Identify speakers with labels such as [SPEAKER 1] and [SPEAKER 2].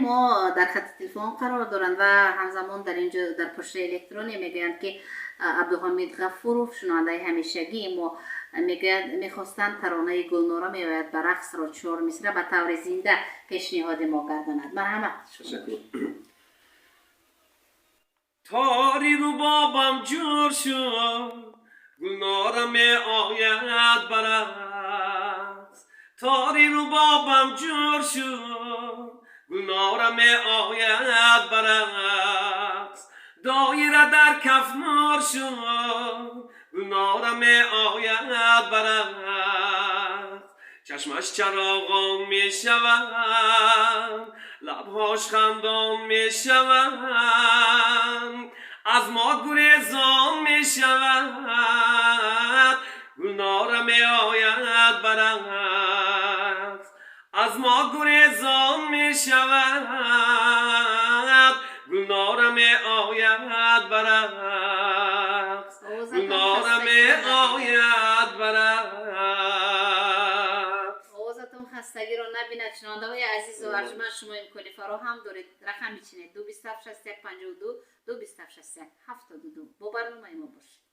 [SPEAKER 1] ما در خط تلفن قرار دارند و همزمان در اینجا در پشت الکترونی میگویند که عبدالحمید غفورов شنونده همیشگی ما میگوید میخواستند ترانه گلناره میآید به رقص را 4 مصرع به طور زنده پیشنهاد ما گرداند. مرحمت.
[SPEAKER 2] تاری رو بابم جور شد گلناره می آید برقص تاری رو بابم جور شد گلناره می آید برقص دایره در کف نور شد گلناره می آید برقص چشمش چراغان می شود لبهاش خندان می شود از ما گریزان می شود گلناره می آید برقص از ما گریزان می شود گلناره می آید برقص گلناره می آید برقص.
[SPEAKER 1] آوازتون خستگی رو نبیند. شنونده های عزیز و ارجمند شما امکانی فراهم دارید رقم بچینید 2276152 2276172 با برنامه ما باشید.